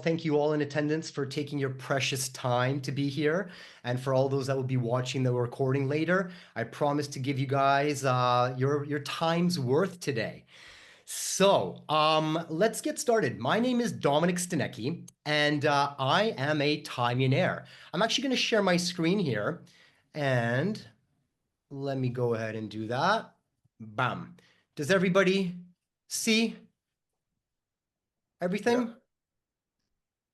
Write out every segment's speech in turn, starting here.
thank you all in attendance for taking your precious time to be here. And for all those that will be watching the recording later, I promise to give you guys your time's worth today. So let's get started. My name is Dominik Stanecki, and I am a Timeionaire. I'm actually going to share my screen here, and let me go ahead and do that. Bam. Does everybody see everything? Yeah.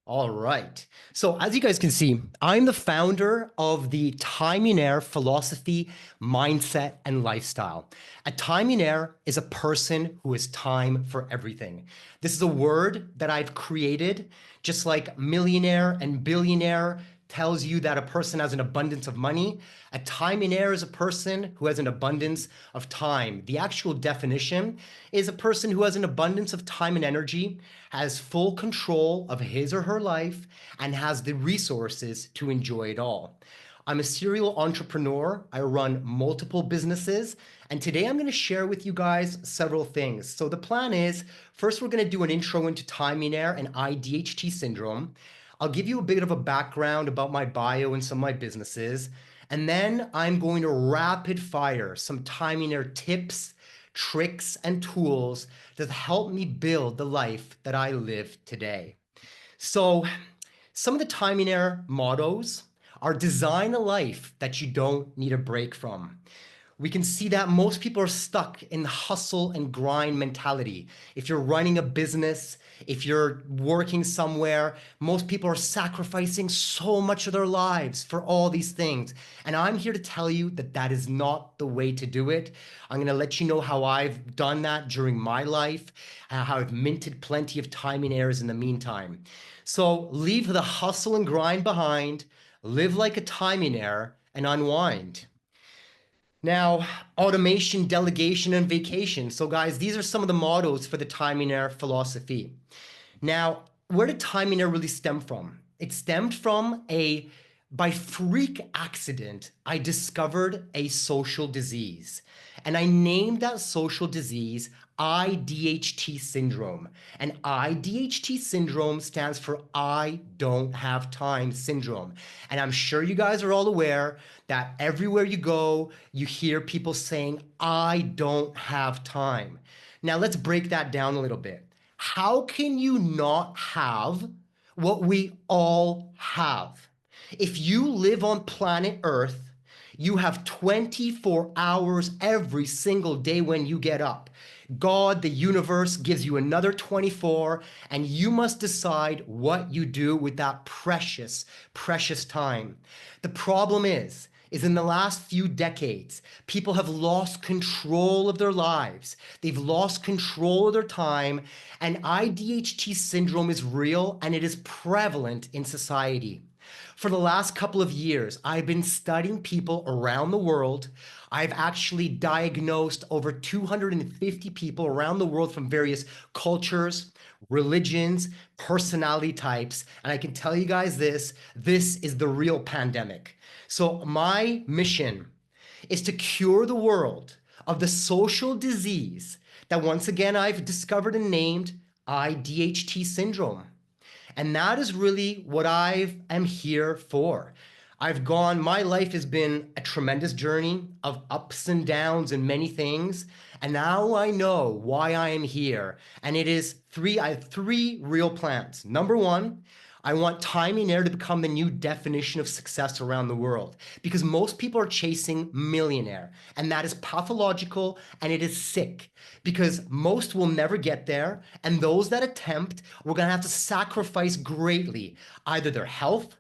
All right. So as you guys can see, I'm the founder of the Timeionaire Philosophy, Mindset, and Lifestyle. A Timeionaire is a person who has time for everything. This is a word that I've created, just like millionaire and billionaire tells you that a person has an abundance of money. A Timeionaire is a person who has an abundance of time. The actual definition is a person who has an abundance of time and energy, has full control of his or her life, and has the resources to enjoy it all. I'm a serial entrepreneur. I run multiple businesses. And today I'm going to share with you guys several things. So the plan is, first we're going to do an intro into Timeionaire and IDHT Syndrome. I'll give you a bit of a background about my bio and some of my businesses. And then I'm going to rapid fire some Timeionaire tips, tricks, and tools that help me build the life that I live today. So some of the Timeionaire mottos are design a life that you don't need a break from. We can see that most people are stuck in the hustle and grind mentality. If you're running a business, if you're working somewhere, most people are sacrificing so much of their lives for all these things. And I'm here to tell you that that is not the way to do it. I'm going to let you know how I've done that during my life, how I've minted plenty of Timeionaires in the meantime. So leave the hustle and grind behind, live like a Timeionaire, and unwind. Now, automation, delegation, and vacation. So guys, these are some of the mottos for the Timeionaire philosophy. Now, where did Timeionaire really stem from? It stemmed from by freak accident, I discovered a social disease. And I named that social disease IDHT syndrome. And IDHT syndrome stands for I don't have time syndrome. And I'm sure you guys are all aware that everywhere you go, you hear people saying, I don't have time. Now let's break that down a little bit. How can you not have what we all have? If you live on planet Earth, you have 24 hours every single day when you get up. God, the universe, gives you another 24, and you must decide what you do with that precious, precious time. The problem is in the last few decades, people have lost control of their lives. They've lost control of their time, and IDHT syndrome is real, and it is prevalent in society. For the last couple of years, I've been studying people around the world. I've actually diagnosed over 250 people around the world from various cultures, religions, personality types. And I can tell you guys this is the real pandemic. So my mission is to cure the world of the social disease that once again I've discovered and named IDHT syndrome. And that is really what I am here for. My life has been a tremendous journey of ups and downs and many things. And now I know why I am here. And I have three real plans. Number one, I want Timeionaire to become the new definition of success around the world, because most people are chasing millionaire, and that is pathological and it is sick, because most will never get there, and those that attempt, we're going to have to sacrifice greatly, either their health,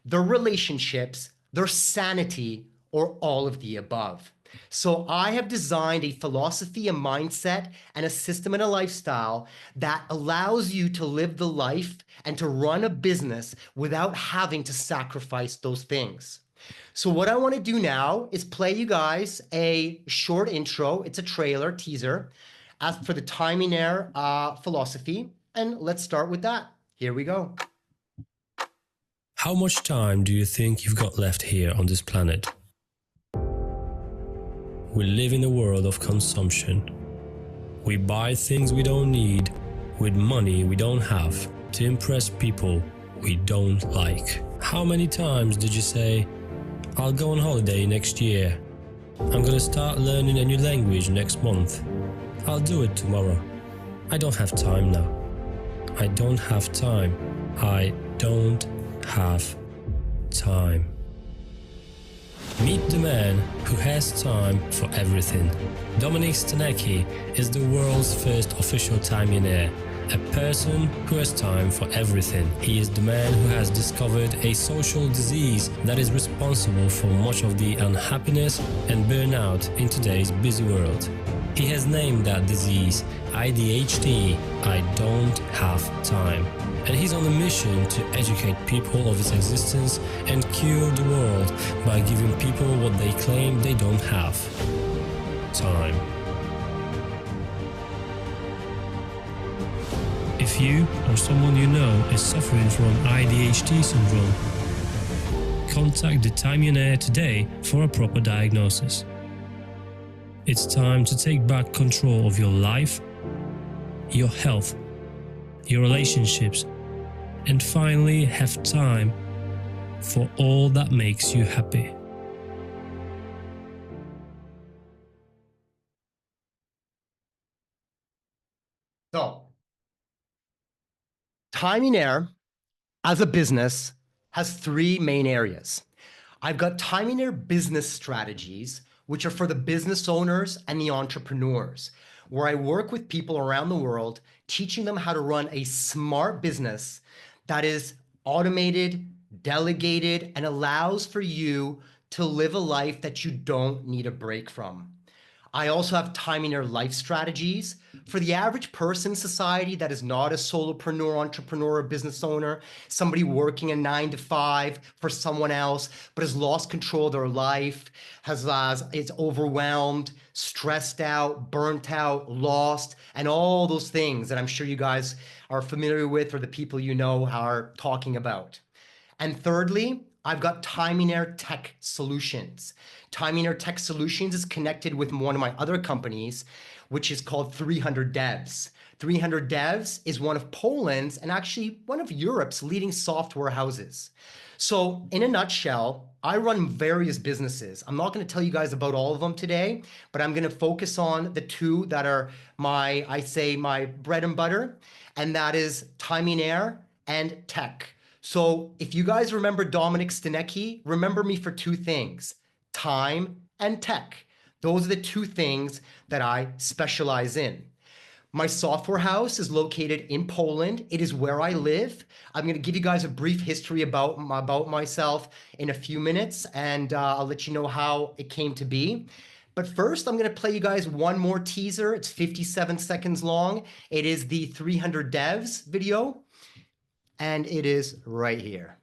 their relationships, their sanity, or all of the above. So I have designed a philosophy, a mindset, and a system and a lifestyle that allows you to live the life and to run a business without having to sacrifice those things. So what I want to do now is play you guys a short intro. It's a trailer, teaser, as for the Timeionaire philosophy. And let's start with that. Here we go. How much time do you think you've got left here on this planet? We live in a world of consumption. We buy things we don't need with money we don't have. to impress people we don't like. How many times did you say, I'll go on holiday next year. I'm gonna start learning a new language next month. I'll do it tomorrow. I don't have time now. I don't have time. I don't have time. Meet the man who has time for everything. Dominik Stanecki is the world's first official Timeionaire, a person who has time for everything. He is the man who has discovered a social disease that is responsible for much of the unhappiness and burnout in today's busy world. He has named that disease IDHT, I don't have time. And he's on a mission to educate people of its existence and cure the world by giving people what they claim they don't have: time. If you or someone you know is suffering from IDHT syndrome, contact the Timeionaire today for a proper diagnosis. It's time to take back control of your life, your health, your relationships, and finally have time for all that makes you happy. So, Timeionaire as a business has three main areas. I've got Timeionaire business strategies, which are for the business owners and the entrepreneurs, where I work with people around the world, teaching them how to run a smart business that is automated, delegated, and allows for you to live a life that you don't need a break from. I also have Timeionaire life strategies for the average person in society that is not a solopreneur, entrepreneur, or business owner, somebody working a 9 to 5 for someone else, but has lost control of their life, is overwhelmed, stressed out, burnt out, lost, and all those things that I'm sure you guys are familiar with or the people you know are talking about. And thirdly, I've got Timeionaire Tech Solutions. Timeionaire Tech Solutions is connected with one of my other companies, which is called 300 Devs. 300 Devs is one of Poland's and actually one of Europe's leading software houses. So in a nutshell, I run various businesses. I'm not going to tell you guys about all of them today, but I'm going to focus on the two that are my bread and butter, and that is Timeionaire and Tech. So if you guys remember Dominik Stanecki, remember me for two things: time and tech. Those are the two things that I specialize in. My software house is located in Poland. It is where I live. I'm going to give you guys a brief history about myself in a few minutes, and I'll let you know how it came to be. But first, I'm going to play you guys one more teaser. It's 57 seconds long. It is the 300 Devs video, and it is right here.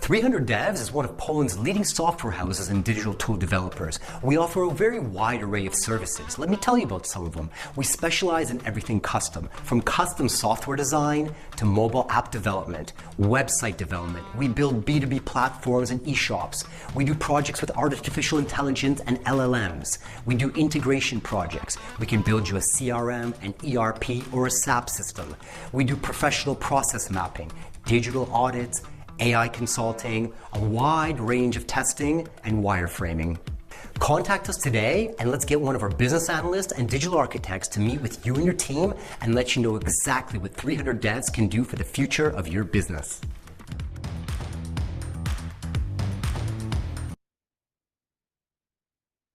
300 Devs is one of Poland's leading software houses and digital tool developers. We offer a very wide array of services. Let me tell you about some of them. We specialize in everything custom, from custom software design to mobile app development, website development. We build B2B platforms and e-shops. We do projects with artificial intelligence and LLMs. We do integration projects. We can build you a CRM, an ERP, or a SAP system. We do professional process mapping, digital audits, AI consulting, a wide range of testing, and wireframing. Contact us today and let's get one of our business analysts and digital architects to meet with you and your team and let you know exactly what 300 Devs can do for the future of your business.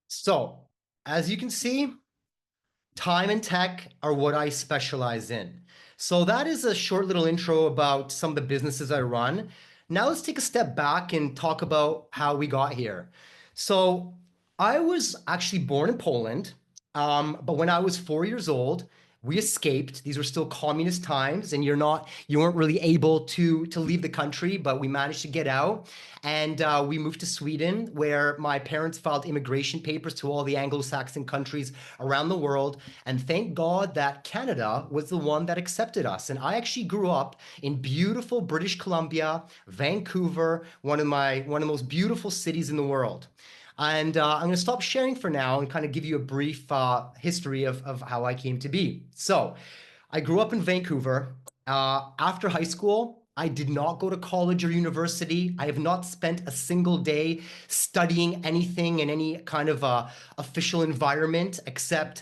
So, as you can see, time and tech are what I specialize in. So that is a short little intro about some of the businesses I run. Now let's take a step back and talk about how we got here. So I was actually born in Poland, but when I was 4 years old, we escaped. These were still communist times, and you weren't really able to leave the country, but we managed to get out. And we moved to Sweden, where my parents filed immigration papers to all the Anglo-Saxon countries around the world. And thank God that Canada was the one that accepted us. And I actually grew up in beautiful British Columbia, Vancouver, one of the most beautiful cities in the world. And I'm going to stop sharing for now and kind of give you a brief history of how I came to be. So, I grew up in Vancouver. After high school, I did not go to college or university. I have not spent a single day studying anything in any kind of official environment except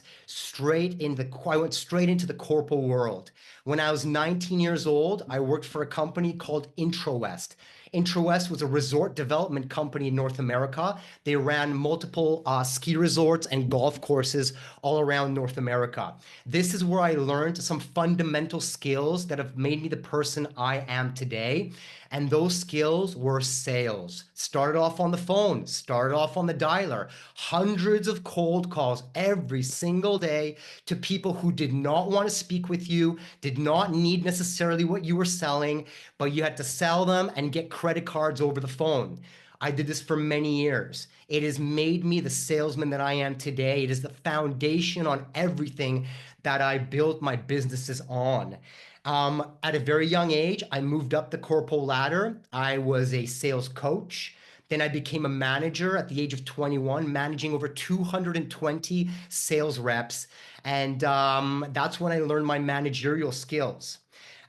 I went straight into the corporate world. When I was 19 years old, I worked for a company called IntroWest. IntroWest was a resort development company in North America. They ran multiple ski resorts and golf courses all around North America. This is where I learned some fundamental skills that have made me the person I am today. And those skills were sales. Started off on the phone, started off on the dialer, hundreds of cold calls every single day to people who did not want to speak with you, did not need necessarily what you were selling, but you had to sell them and get credit cards over the phone. I did this for many years. It has made me the salesman that I am today. It is the foundation on everything that I built my businesses on. At a very young age, I moved up the corporate ladder. I was a sales coach. Then I became a manager at the age of 21, managing over 220 sales reps. And that's when I learned my managerial skills.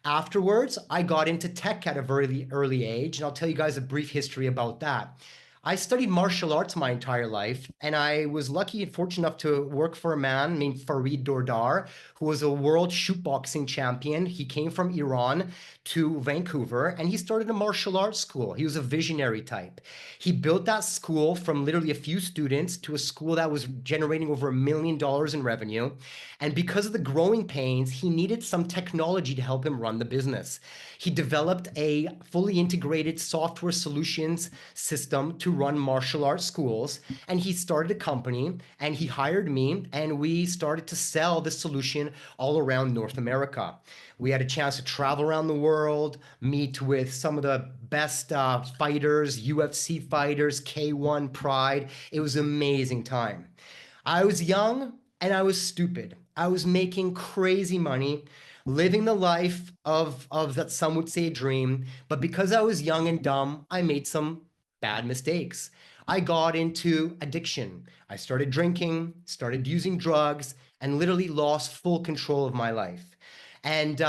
Afterwards, I got into tech at a very early age, and I'll tell you guys a brief history about that. I studied martial arts my entire life, and I was lucky and fortunate enough to work for a man named Farid Dordar, who was a world shootboxing champion. He came from Iran to Vancouver, and he started a martial arts school. He was a visionary type. He built that school from literally a few students to a school that was generating over $1 million in revenue. And because of the growing pains, he needed some technology to help him run the business. He developed a fully integrated software solutions system to run martial arts schools. And he started a company and he hired me, and we started to sell the solution all around North America. We had a chance to travel around the world, meet with some of the best fighters, UFC fighters, K1 Pride. It was an amazing time. I was young and I was stupid. I was making crazy money, living the life of that some would say a dream. But because I was young and dumb, I made some bad mistakes. I got into addiction. I started drinking, started using drugs, and literally lost full control of my life. And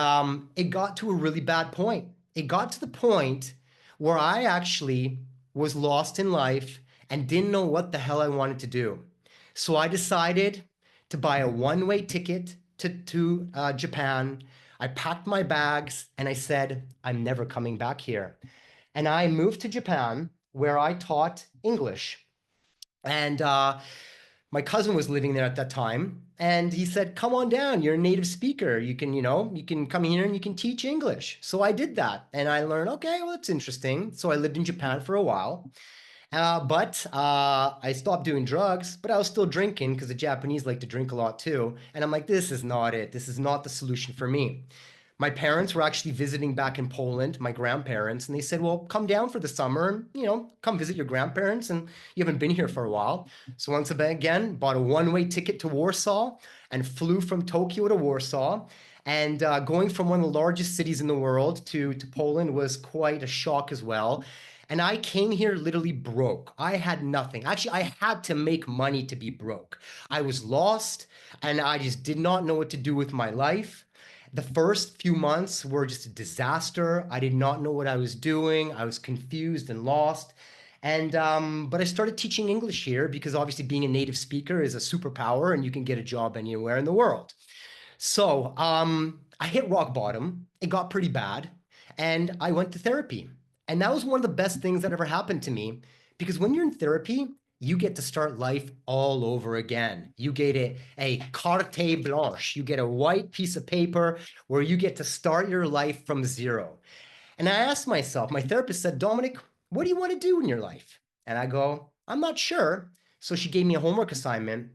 it got to a really bad point. It got to the point where I actually was lost in life and didn't know what the hell I wanted to do. So I decided to buy a one-way ticket to Japan. I packed my bags and I said, I'm never coming back here. And I moved to Japan where I taught English. And my cousin was living there at that time. And he said, come on down. You're a native speaker. You can, you can come here and you can teach English. So I did that. And I learned, okay, well, that's interesting. So I lived in Japan for a while. But I stopped doing drugs, but I was still drinking because the Japanese like to drink a lot too. And I'm like, this is not it. This is not the solution for me. My parents were actually visiting back in Poland, my grandparents, and they said, well, come down for the summer and, come visit your grandparents. And you haven't been here for a while. So once again, bought a one-way ticket to Warsaw and flew from Tokyo to Warsaw. And going from one of the largest cities in the world to Poland was quite a shock as well. And I came here literally broke. I had nothing. Actually, I had to make money to be broke. I was lost and I just did not know what to do with my life. The first few months were just a disaster. I did not know what I was doing. I was confused and lost. And but I started teaching English here because obviously being a native speaker is a superpower and you can get a job anywhere in the world. So I hit rock bottom. It got pretty bad. And I went to therapy. And that was one of the best things that ever happened to me because when you're in therapy, you get to start life all over again. You get a carte blanche. You get a white piece of paper where you get to start your life from zero. And I asked myself, my therapist said, Dominik, what do you want to do in your life? And I go, I'm not sure. So she gave me a homework assignment.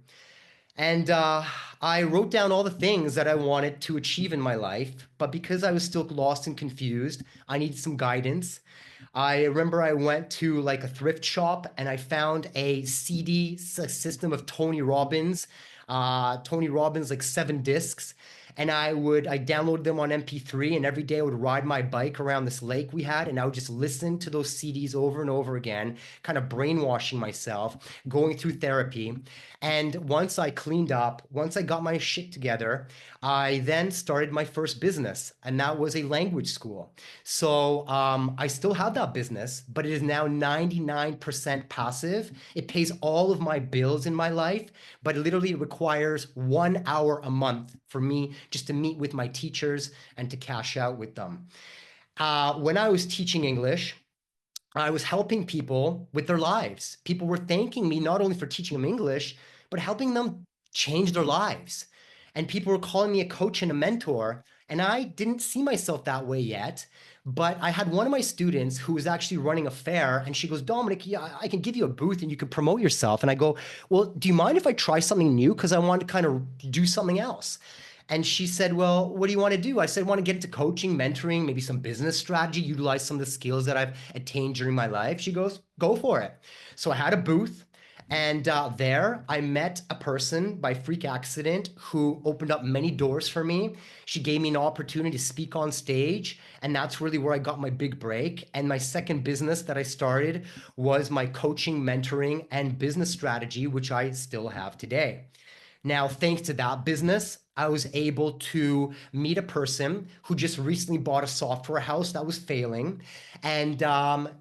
And I wrote down all the things that I wanted to achieve in my life. But because I was still lost and confused, I needed some guidance. I remember I went to like a thrift shop and I found a CD system of Tony Robbins, like 7 discs. and I downloaded them on MP3, and every day I would ride my bike around this lake we had, and I would just listen to those CDs over and over again, kind of brainwashing myself, going through therapy. And once I cleaned up, once I got my shit together, I then started my first business, and that was a language school. So I still have that business, but it is now 99% passive. It pays all of my bills in my life, but it literally requires 1 hour a month for me just to meet with my teachers and to cash out with them. When I was teaching English, I was helping people with their lives. People were thanking me not only for teaching them English, but helping them change their lives. And people were calling me a coach and a mentor. And I didn't see myself that way yet. But I had one of my students who was actually running a fair, and she goes, Dominik, yeah, I can give you a booth and you can promote yourself. And I go, well, do you mind if I try something new? Because I want to kind of do something else. And she said, well, what do you want to do? I said, I want to get into coaching, mentoring, maybe some business strategy, utilize some of the skills that I've attained during my life. She goes, go for it. So I had a booth. And there I met a person by freak accident who opened up many doors for me. She gave me an opportunity to speak on stage. And that's really where I got my big break. And my second business that I started was my coaching, mentoring, and business strategy, which I still have today. Now, thanks to that business, I was able to meet a person who just recently bought a software house that was failing. And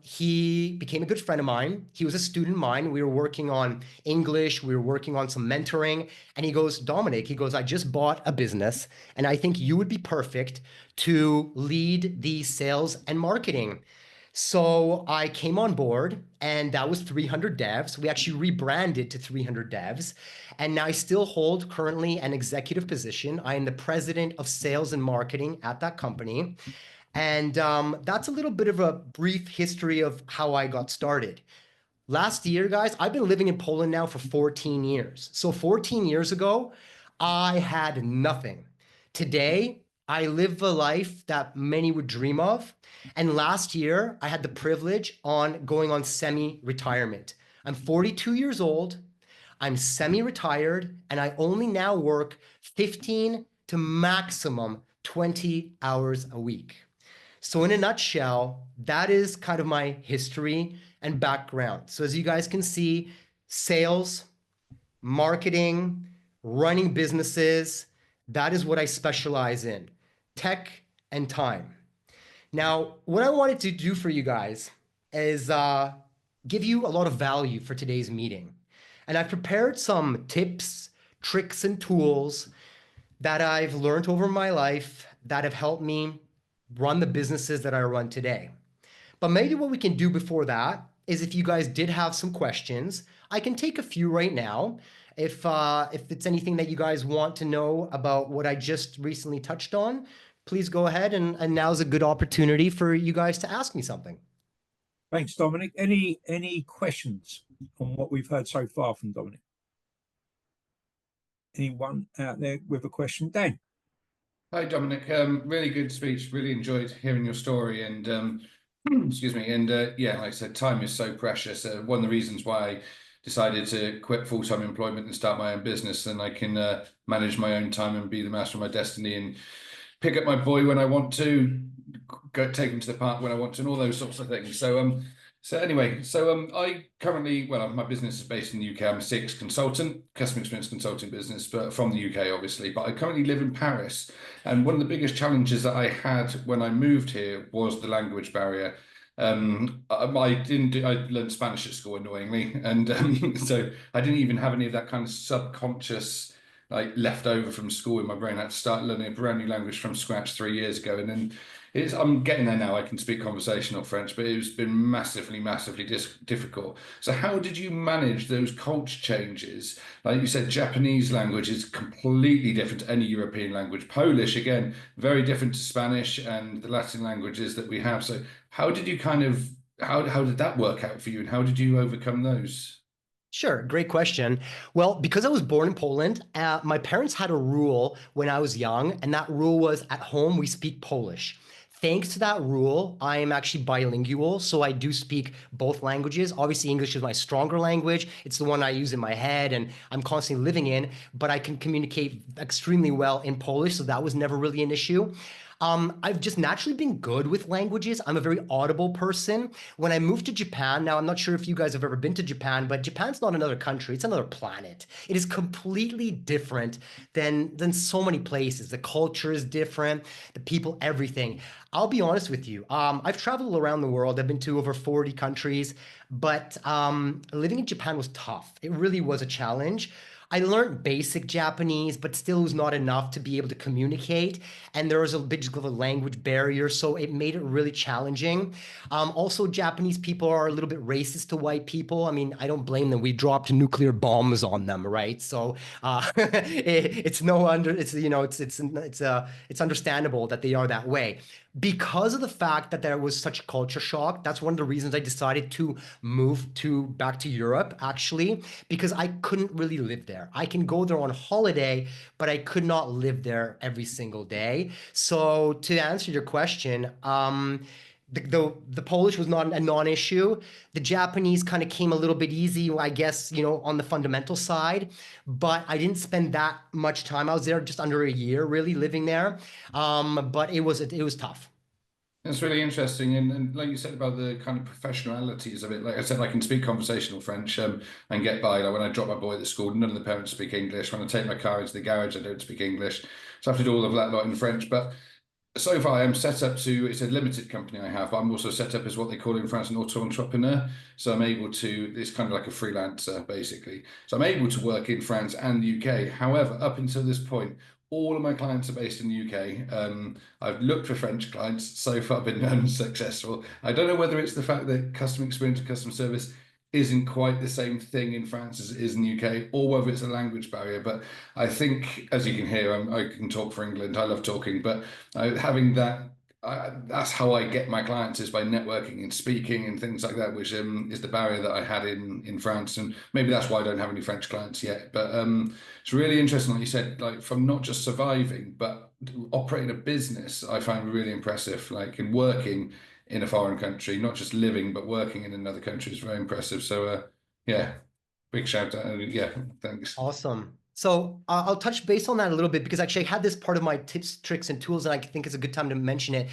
he became a good friend of mine. He was a student of mine. We were working on English. We were working on some mentoring. And he goes, Dominik, he goes, I just bought a business, and I think you would be perfect to lead the sales and marketing. So I came on board, and that was 300 devs. We actually rebranded to 300 devs. And now I still hold currently an executive position. I am the president of sales and marketing at that company. And that's a little bit of a brief history of how I got started. Last year, guys, I've been living in Poland now for 14 years. So 14 years ago, I had nothing. Today, I live a life that many would dream of. And last year, I had the privilege on going on semi-retirement. I'm 42 years old. I'm semi-retired, and I only now work 15 to maximum 20 hours a week. So in a nutshell, that is kind of my history and background. So as you guys can see, sales, marketing, running businesses, that is what I specialize in, tech and time. Now, what I wanted to do for you guys is give you a lot of value for today's meeting. And I've prepared some tips, tricks, and tools that I've learned over my life that have helped me run the businesses that I run today. But maybe what we can do before that is, if you guys did have some questions, I can take a few right now. If it's anything that you guys want to know about what I just recently touched on, please go ahead, and now's a good opportunity for you guys to ask me something. Thanks, Dominik. Any questions on what we've heard so far from Dominik? Anyone out there with a question? Dan. Hi, Dominik. Really good speech. Really enjoyed hearing your story. And excuse me. And yeah, like I said, time is so precious. One of the reasons why I decided to quit full-time employment and start my own business, and I can manage my own time and be the master of my destiny, and pick up my boy when I want to, go take him to the park when I want to, and all those sorts of things. So anyway, I currently, well, my business is based in the UK. I'm a CX consultant, customer experience consulting business, but from the UK, obviously. But I currently live in Paris. And one of the biggest challenges that I had when I moved here was the language barrier. I learned Spanish at school, annoyingly. And so I didn't even have any of that kind of subconscious, like, left over from school in my brain. I had to start learning a brand new language from scratch 3 years ago. And then I'm getting there now. I can speak conversational French, but it's been massively difficult. So how did you manage those culture changes? Like you said, Japanese language is completely different to any European language. Polish, again, very different to Spanish and the Latin languages that we have. So how did you how did that work out for you, and how did you overcome those? Sure, great question. Well, because I was born in Poland, my parents had a rule when I was young, and that rule was, at home we speak Polish. Thanks to that rule, I am actually bilingual, so I do speak both languages. Obviously, English is my stronger language. It's the one I use in my head and I'm constantly living in, but I can communicate extremely well in Polish, so that was never really an issue. I've just naturally been good with languages. I'm a very audible person. When I moved to Japan, now I'm not sure if you guys have ever been to Japan, but Japan's not another country, it's another planet. It is completely different than so many places. The culture is different, the people, everything. I'll be honest with you. I've traveled around the world. I've been to over 40 countries, but living in Japan was tough. It really was a challenge. I learned basic Japanese, but still was not enough to be able to communicate. And there was a bit of a language barrier, so it made it really challenging. Also, Japanese people are a little bit racist to white people. I mean, I don't blame them. We dropped nuclear bombs on them, right? So it's no under. It's you know, it's understandable that they are that way. Because of the fact that there was such culture shock, that's one of the reasons I decided to move back to Europe, actually, because I couldn't really live there. I can go there on holiday, but I could not live there every single day. So to answer your question, the Polish was not a non-issue. The Japanese kind of came a little bit easy, I guess, on the fundamental side, but I didn't spend that much time. I was there just under a year, really living there. But it was tough. That's really interesting. And like you said about the kind of professionalities of it, like I said, I can speak conversational French and get by. Like when I drop my boy at the school, none of the parents speak English. When I take my car into the garage, I don't speak English. So I have to do all of that lot in French. But so far, I'm set up it's a limited company I have, but I'm also set up as what they call in France an auto-entrepreneur. So I'm able to, it's kind of like a freelancer, basically. So I'm able to work in France and the UK. However, up until this point, all of my clients are based in the UK. I've looked for French clients. So far, been unsuccessful. I don't know whether it's the fact that customer experience and customer service isn't quite the same thing in France as it is in the UK, or whether it's a language barrier. But I think, as you can hear, I can talk for England. I love talking, but having that, that's how I get my clients, is by networking and speaking and things like that, which is the barrier that I had in France. And maybe that's why I don't have any French clients yet. But it's really interesting, like you said, like from not just surviving, but operating a business, I find really impressive, like in working in a foreign country, not just living, but working in another country is very impressive. So yeah, big shout out. Yeah, thanks. Awesome. So I'll touch base on that a little bit, because actually I had this part of my tips, tricks, and tools, and I think it's a good time to mention it.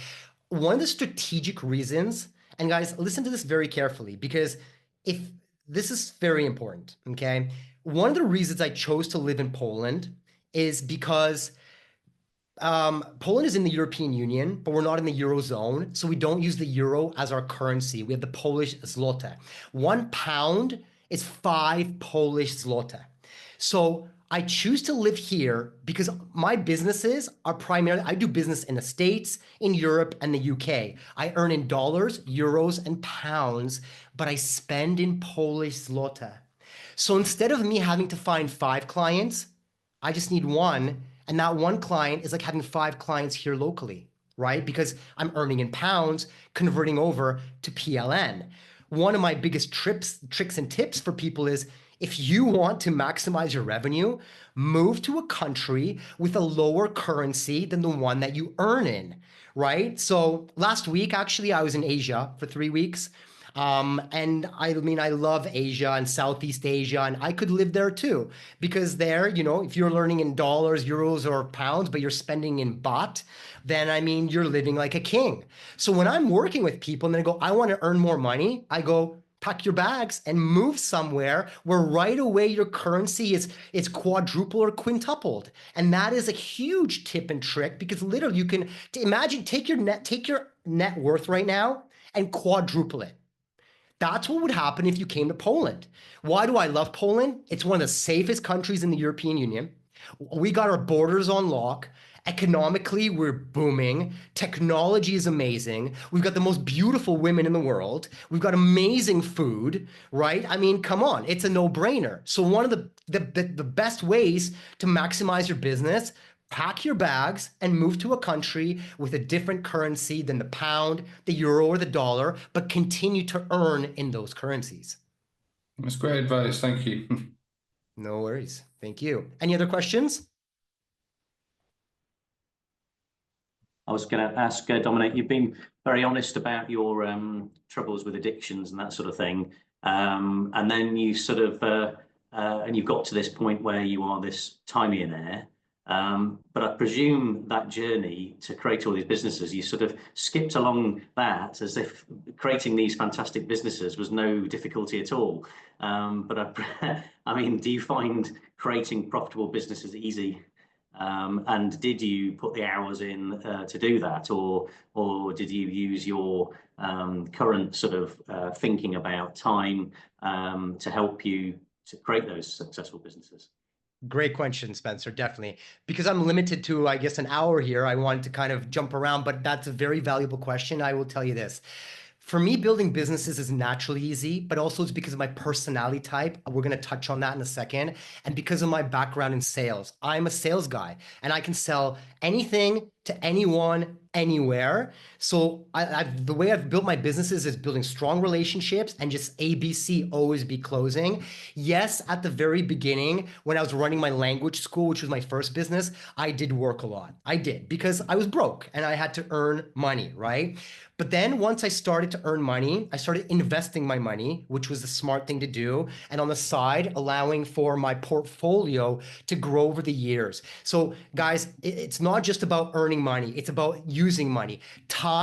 One of the strategic reasons, and guys, listen to this very carefully, because if this is very important, okay? One of the reasons I chose to live in Poland is because Poland is in the European Union, but we're not in the Eurozone, so we don't use the euro as our currency. We have the Polish zloty. 1 pound is 5 Polish zloty. So I choose to live here because my businesses are primarily, I do business in the States, in Europe, and the UK. I earn in dollars, euros, and pounds, but I spend in Polish zloty. So instead of me having to find 5 clients, I just need one. And that one client is like having 5 clients here locally, right? Because I'm earning in pounds, converting over to PLN. One of my biggest tricks and tips for people is, if you want to maximize your revenue, move to a country with a lower currency than the one that you earn in, right? So last week, actually, I was in Asia for 3 weeks. And I mean, I love Asia and Southeast Asia, and I could live there too, because there, if you're learning in dollars, euros, or pounds, but you're spending in baht, then I mean, you're living like a king. So when I'm working with people and they go, I want to earn more money, I go, pack your bags and move somewhere where right away your currency is quadruple or quintupled. And that is a huge tip and trick, because literally you can imagine, take your net worth right now and quadruple it. That's what would happen if you came to Poland. Why do I love Poland? It's one of the safest countries in the European Union. We got our borders on lock. Economically, we're booming. Technology is amazing. We've got the most beautiful women in the world. We've got amazing food, right? I mean, come on, it's a no-brainer. So one of the best ways to maximize your business, pack your bags and move to a country with a different currency than the pound, the euro, or the dollar, but continue to earn in those currencies. That's great advice. Thank you. No worries. Thank you. Any other questions? I was going to ask Dominik, you've been very honest about your troubles with addictions and that sort of thing. And then you sort of, and you've got to this point where you are this Timeionaire. But I presume that journey to create all these businesses, you sort of skipped along that as if creating these fantastic businesses was no difficulty at all. But I mean, do you find creating profitable businesses easy? And did you put the hours in to do that, or did you use your current sort of thinking about time to help you to create those successful businesses? Great question, Spencer, definitely. Because I'm limited to, I guess, an hour here, I wanted to kind of jump around, but that's a very valuable question. I will tell you this. For me, building businesses is naturally easy, but also it's because of my personality type. We're going to touch on that in a second. And because of my background in sales, I'm a sales guy and I can sell anything to anyone, anywhere. So the way I've built my businesses is building strong relationships and just ABC, always be closing. Yes, at the very beginning, when I was running my language school, which was my first business, I did work a lot. I did because I was broke and I had to earn money, right? But then once I started to earn money, I started investing my money, which was the smart thing to do. And on the side, allowing for my portfolio to grow over the years. So guys, it's not just about earning money. It's about using money. Time